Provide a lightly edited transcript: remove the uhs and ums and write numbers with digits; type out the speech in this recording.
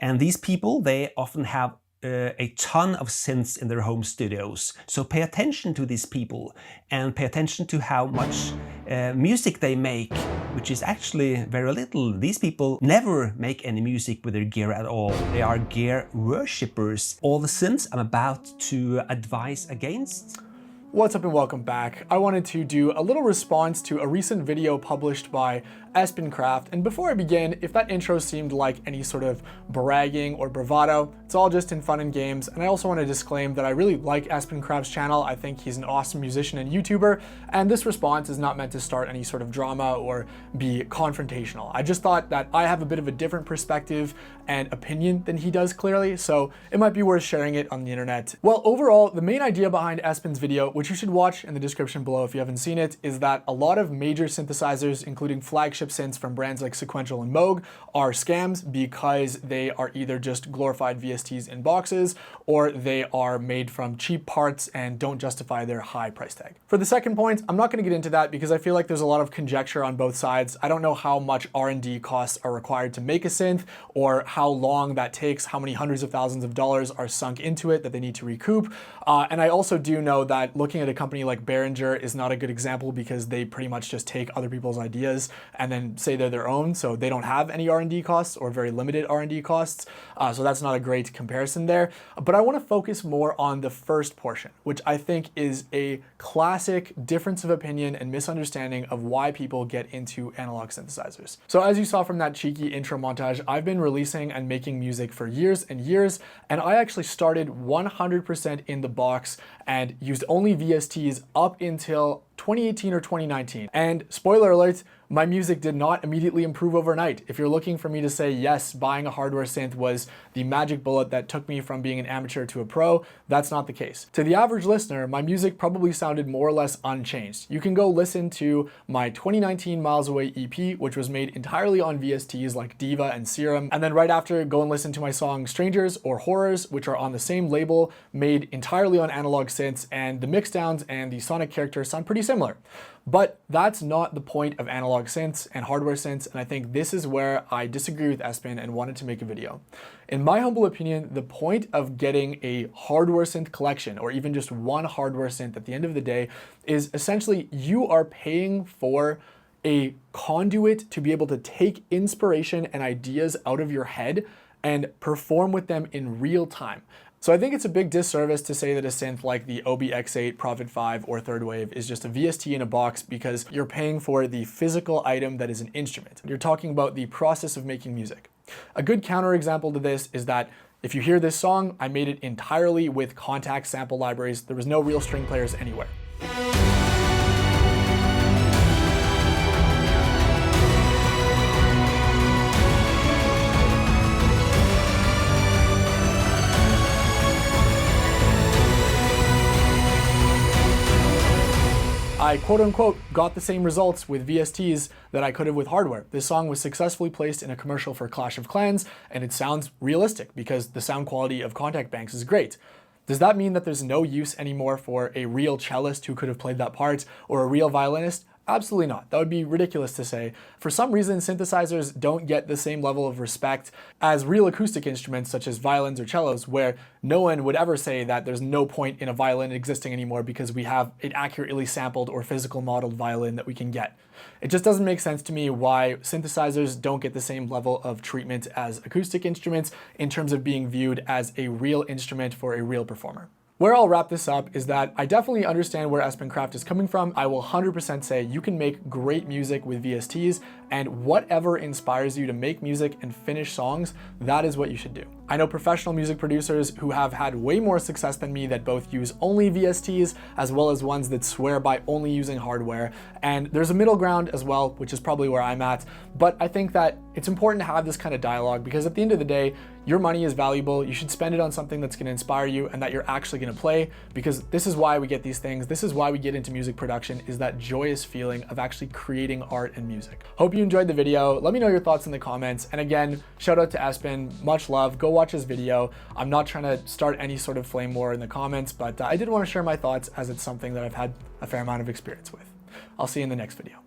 And these people, they often have a ton of synths in their home studios. So pay attention to these people and pay attention to how much music they make, which is actually very little. These people never make any music with their gear at all. They are gear worshippers. All the synths I'm about to advise against. What's up and welcome back. I wanted to do a little response to a recent video published by Espen Kraft. And before I begin, if that intro seemed like any sort of bragging or bravado, it's all just in fun and games. And I also want to disclaim that I really like Espen Kraft's channel. I think he's an awesome musician and YouTuber. And this response is not meant to start any sort of drama or be confrontational. I just thought that I have a bit of a different perspective and opinion than he does clearly. So it might be worth sharing it on the internet. Well, overall, the main idea behind Espen's video, which you should watch in the description below if you haven't seen it, is that a lot of major synthesizers, including flagship synths from brands like Sequential and Moog, are scams because they are either just glorified VSTs in boxes or they are made from cheap parts and don't justify their high price tag. For the second point, I'm not going to get into that because I feel like there's a lot of conjecture on both sides. I don't know how much R&D costs are required to make a synth or how long that takes, how many hundreds of thousands of dollars are sunk into it that they need to recoup. And I also do know that looking at a company like Behringer is not a good example because they pretty much just take other people's ideas and then say they're their own, so they don't have any R&D costs or very limited R&D costs. So that's not a great comparison there. But I want to focus more on the first portion, which I think is a classic difference of opinion and misunderstanding of why people get into analog synthesizers. So as you saw from that cheeky intro montage, I've been releasing and making music for years and years, and I actually started 100% in the box and used only VSTs up until 2018 or 2019. And spoiler alert, my music did not immediately improve overnight. If you're looking for me to say, yes, buying a hardware synth was the magic bullet that took me from being an amateur to a pro, that's not the case. To the average listener, my music probably sounded more or less unchanged. You can go listen to my 2019 Miles Away EP, which was made entirely on VSTs like Diva and Serum. And then right after, go and listen to my song Strangers or Horrors, which are on the same label, made entirely on analog synths, and the mixdowns and the sonic characters sound pretty similar. But that's not the point of analog synths and hardware synths, and I think this is where I disagree with Espen and wanted to make a video. In my humble opinion, the point of getting a hardware synth collection, or even just one hardware synth at the end of the day, is essentially you are paying for a conduit to be able to take inspiration and ideas out of your head and perform with them in real time. So I think it's a big disservice to say that a synth like the OBX8, Prophet 5, or Third Wave is just a VST in a box because you're paying for the physical item that is an instrument. You're talking about the process of making music. A good counterexample to this is that if you hear this song, I made it entirely with Kontakt sample libraries. There was no real string players anywhere. I quote unquote got the same results with VSTs that I could have with hardware. This song was successfully placed in a commercial for Clash of Clans, and it sounds realistic because the sound quality of Kontakt banks is great. Does that mean that there's no use anymore for a real cellist who could have played that part or a real violinist? Absolutely not. That would be ridiculous to say. For some reason, synthesizers don't get the same level of respect as real acoustic instruments such as violins or cellos, where no one would ever say that there's no point in a violin existing anymore because we have an accurately sampled or physical modeled violin that we can get. It just doesn't make sense to me why synthesizers don't get the same level of treatment as acoustic instruments in terms of being viewed as a real instrument for a real performer. Where I'll wrap this up is that I definitely understand where Espen Kraft is coming from. I will 100% say you can make great music with VSTs, and whatever inspires you to make music and finish songs, that is what you should do. I know professional music producers who have had way more success than me that both use only VSTs as well as ones that swear by only using hardware. And there's a middle ground as well, which is probably where I'm at. But I think that it's important to have this kind of dialogue because at the end of the day, your money is valuable. You should spend it on something that's going to inspire you and that you're actually going to play, because this is why we get these things. This is why we get into music production, is that joyous feeling of actually creating art and music. Hope you enjoyed the video. Let me know your thoughts in the comments. And again, shout out to Espen. Much love. Go watch his video. I'm not trying to start any sort of flame war in the comments, but I did want to share my thoughts as it's something that I've had a fair amount of experience with. I'll see you in the next video.